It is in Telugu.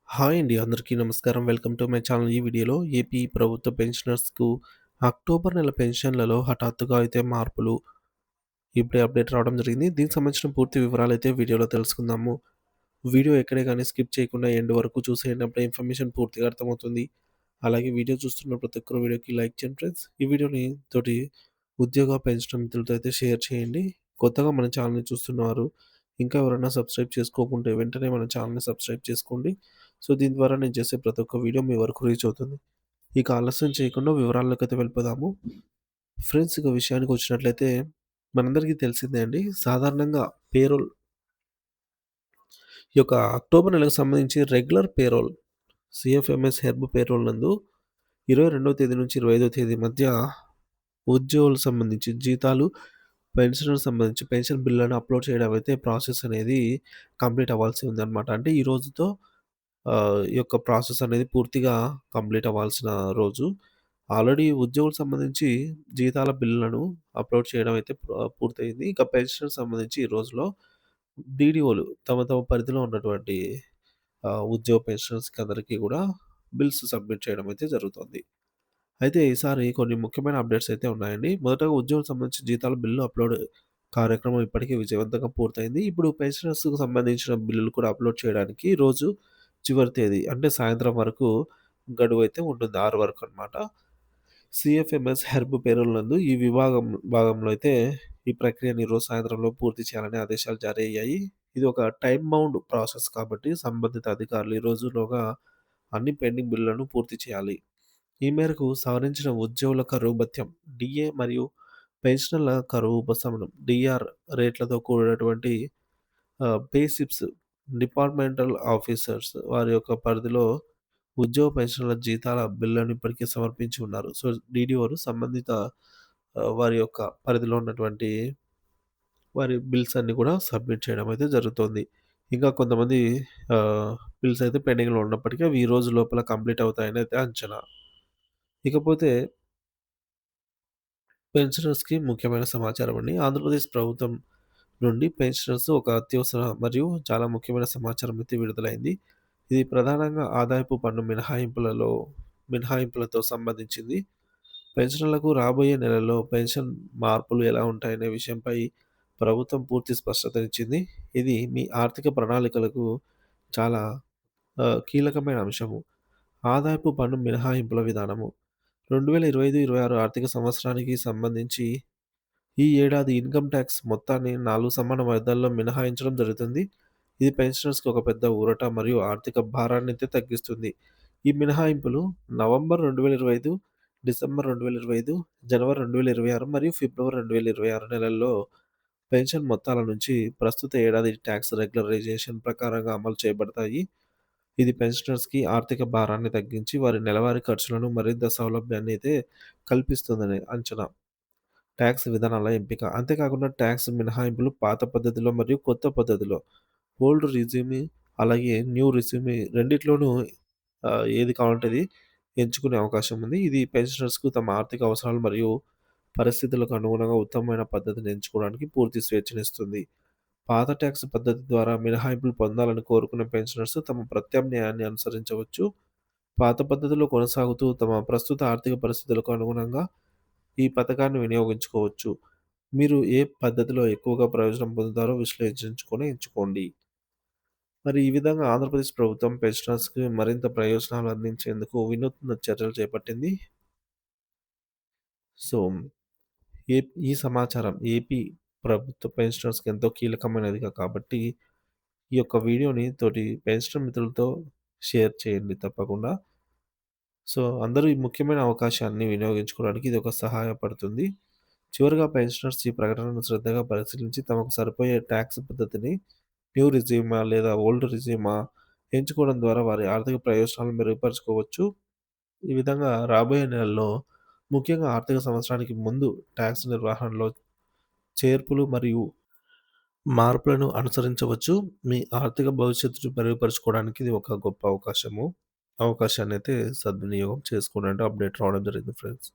హాయ్ అండి. అందరికీ నమస్కారం. Welcome to my channel. ఈ వీడియోలో ఏపీ ప్రభుత్వ పెన్షనర్స్‌కు అక్టోబర్ నెల పెన్షన్‌లలో హఠాత్తుగా అయితే మార్పులు ఇప్పుడే అప్డేట్ రావడం జరిగింది. దీనికి సంబంధించిన పూర్తి వివరాలైతే వీడియోలో తెలుసుకుందాము. వీడియో ఎక్కడే గాని స్కిప్ చేయకుండా ఎండ్ వరకు చూసేయండి. అప్పుడే ఇన్ఫర్మేషన్ పూర్తిగా అర్థమవుతుంది. అలాగే వీడియో చూస్తున్న ప్రతి ఒక్కరు వీడియోకి లైక్ చేయండి ఫ్రెండ్స్. ఈ వీడియోని తోటి ఉద్యోగ పెన్షన్ మిత్రులతో అయితే షేర్ చేయండి. కొత్తగా మన ఛానల్‌ని చూస్తున్నవారు ఇంకా ఎవరైనా సబ్స్క్రైబ్ చేసుకోకుంటే వెంటనే మన ఛానల్‌ని సబ్స్క్రైబ్ చేసుకోండి. సో, దీని ద్వారా నేను చేసే ప్రతి ఒక్క వీడియో మీ వరకు రీచ్ అవుతుంది. ఇక ఆలస్యం చేయకుండా వివరాల్లోకైతే వెళ్ళిపోదాము. ఫ్రెండ్స్ ఇక విషయానికొచ్చినట్లయితే మనందరికీ తెలిసిందే అండి. సాధారణంగా పేరోల్ ఈ యొక్క అక్టోబర్ నెలకు సంబంధించి regular payroll CFMS herb payroll నందు 22వ తేదీ నుంచి 25వ తేదీ మధ్య ఉద్యోగులకు సంబంధించి జీతాలు, పెన్షన్‌కి సంబంధించి పెన్షన్ బిల్లులను అప్‌లోడ్ చేయడం అయితే ప్రాసెస్ అనేది కంప్లీట్ అవ్వాల్సి ఉందన్నమాట. అంటే ఈ రోజుతో ఈ యొక్క ప్రాసెస్ అనేది పూర్తిగా కంప్లీట్ అవ్వాల్సిన రోజు. ఆల్రెడీ ఉద్యోగులకు సంబంధించి జీతాల బిల్లులను అప్‌లోడ్ చేయడం అయితే పూర్తయింది. ఇక పెన్షన్‌కి సంబంధించి ఈ రోజులో డీడీఓలు తమ తమ పరిధిలో ఉన్నటువంటి ఉద్యోగ పెన్షనర్స్‌కి అందరికీ గూడా బిల్స్ సబ్మిట్ చేయడం అయితే జరుగుతుంది. అయితే ఈసారి కొన్ని ముఖ్యమైన అప్డేట్స్ అయితే ఉన్నాయండి. మొదటగా ఉద్యోగులకు సంబంధించి జీతాల బిల్లు అప్‌లోడ్ కార్యక్రమం ఇప్పటికే విజయవంతంగా పూర్తయింది. ఇప్పుడు పెన్షనర్స్‌కు సంబంధించిన బిల్లులు కూడా అప్‌లోడ్ చేయడానికి రోజు చివరి తేదీ అంటే సాయంత్రం వరకు గడువైతే ఉంటుంది. 6 వరకు అన్నమాట. సీఎఫ్ఎంఎస్ హెర్బ్ పేరోల్ నందు ఈ భాగంలో అయితే ఈ ప్రక్రియను ఈరోజు సాయంత్రంలో పూర్తి చేయాలని ఆదేశాలు జారీ అయ్యాయి. ఇది ఒక టైమ్ బౌండ్ ప్రాసెస్ కాబట్టి సంబంధిత అధికారులు ఈ రోజులోగా అన్ని పెండింగ్ బిల్లులను పూర్తి చేయాలి. ఈ మేరకు సవరించిన ఉద్యోగుల కరువు భత్యం డీఏ మరియు పెన్షనర్ల కరువు ఉపశమనం డీఆర్ రేట్లతో కూడినటువంటి పే స్లిప్స్ డిపార్ట్మెంటల్ ఆఫీసర్స్ వారి యొక్క పరిధిలో ఉద్యోగ పెన్షన్ల జీతాల బిల్లులను ఇప్పటికే సమర్పించి ఉన్నారు. సో, డీడీఓలు సంబంధిత వారి యొక్క పరిధిలో ఉన్నటువంటి వారి బిల్స్ అన్నీ కూడా సబ్మిట్ చేయడం అయితే జరుగుతోంది. ఇంకా కొంతమంది బిల్స్ అయితే పెండింగ్‌లో ఉన్నప్పటికీ అవి ఈ రోజు లోపల కంప్లీట్ అవుతాయని అయితే అంచనా. ఇకపోతే పెన్షనర్స్‌కి ముఖ్యమైన సమాచారం అండి. ఆంధ్రప్రదేశ్ ప్రభుత్వం నుండి పెన్షనర్స్ ఒక అత్యవసర మరియు చాలా ముఖ్యమైన సమాచారం అయితే విడుదలైంది. ఇది ప్రధానంగా ఆదాయపు పన్ను మినహాయింపులతో సంబంధించింది. పెన్షనర్లకు రాబోయే నెలల్లో పెన్షన్ మార్పులు ఎలా ఉంటాయనే విషయంపై ప్రభుత్వం పూర్తి స్పష్టతనిచ్చింది. ఇది మీ ఆర్థిక ప్రణాళికలకు చాలా కీలకమైన అంశము. ఆదాయపు పన్ను మినహాయింపుల విధానము. 2025, 26 ఆర్థిక సంవత్సరానికి సంబంధించి ఈ ఏడాది ఇన్‌కమ్ టాక్స్ మొత్తాన్ని 4 సమాన వాయిదాల్లో మినహాయించడం జరుగుతుంది. ఇది పెన్షనర్స్‌కి ఒక పెద్ద ఊరట మరియు ఆర్థిక భారాన్నయితే తగ్గిస్తుంది. ఈ మినహాయింపులు నవంబర్ 2025, డిసెంబర్ 2025, జనవరి 2026 మరియు ఫిబ్రవరి 2026 నెలల్లో పెన్షన్ మొత్తాల నుంచి ప్రస్తుత ఏడాది టాక్స్ రెగ్యులరైజేషన్ ప్రకారంగా అమలు చేయబడతాయి. ఇది పెన్షనర్స్‌కి ఆర్థిక భారాన్ని తగ్గించి వారి నెలవారీ ఖర్చులను మరింత సౌలభ్యాన్ని అయితే కల్పిస్తుందని అంచనా. టాక్స్ విధానాల ఎంపిక. అంతేకాకుండా టాక్స్ మినహాయింపులు పాత పద్ధతిలో మరియు కొత్త పద్ధతిలో ఓల్డ్ రెజ్యూమ్ అలాగే న్యూ రెజ్యూమ్ రెండిట్లోనూ ఏది కావాలంటే అది ఎంచుకునే అవకాశం ఉంది. ఇది పెన్షనర్స్‌కు తమ ఆర్థిక అవసరాలు మరియు పరిస్థితులకు అనుగుణంగా ఉత్తమమైన పద్ధతిని ఎంచుకోవడానికి పూర్తి స్వేచ్ఛనిస్తుంది. పాత టాక్స్ పద్ధతి ద్వారా మినహాయింపులు పొందాలని కోరుకునే పెన్షనర్స్ తమ ప్రత్యామ్నాయాన్ని అనుసరించవచ్చు. పాత పద్ధతిలో కొనసాగుతూ తమ ప్రస్తుత ఆర్థిక పరిస్థితులకు అనుగుణంగా ఈ పథకాన్ని వినియోగించుకోవచ్చు. మీరు ఏ పద్ధతిలో ఎక్కువగా ప్రయోజనం పొందుతారో విశ్లేషించుకొని ఎంచుకోండి. మరి ఈ విధంగా ఆంధ్రప్రదేశ్ ప్రభుత్వం పెన్షనర్స్‌కి మరింత ప్రయోజనాలు అందించేందుకు వినూత్న చర్యలు చేపట్టింది. సో, ఈ సమాచారం ఏపీ ప్రభుత్వ పెన్షనర్స్‌కి ఎంతో కీలకమైనది కాబట్టి, ఈ యొక్క వీడియోని తోటి పెన్షనర్ మిత్రులతో షేర్ చేయండి తప్పకుండా. సో, అందరూ ఈ ముఖ్యమైన అవకాశాన్ని వినియోగించుకోవడానికి ఇది ఒక సహాయపడుతుంది. చివరగా పెన్షనర్స్ ఈ ప్రకటనను శ్రద్ధగా పరిశీలించి తమకు సరిపోయే టాక్స్ పద్ధతిని న్యూ రెజ్యూమా లేదా ఓల్డ్ రెజ్యూమా ఎంచుకోవడం ద్వారా వారి ఆర్థిక ప్రయోజనాలను మెరుగుపరుచుకోవచ్చు. ఈ విధంగా రాబోయే నెలల్లో ముఖ్యంగా ఆర్థిక సంవత్సరానికి ముందు టాక్స్ నిర్వహణలో చేర్పులు మరియు మార్పులను అనుసరించవచ్చు. మీ ఆర్థిక భవిష్యత్తును మెరుగుపరుచుకోవడానికి ఇది ఒక గొప్ప అవకాశము. అవకాశాన్నయితే సద్వినియోగం చేసుకోండి అంటూ అప్డేట్ రావడం జరిగింది ఫ్రెండ్స్.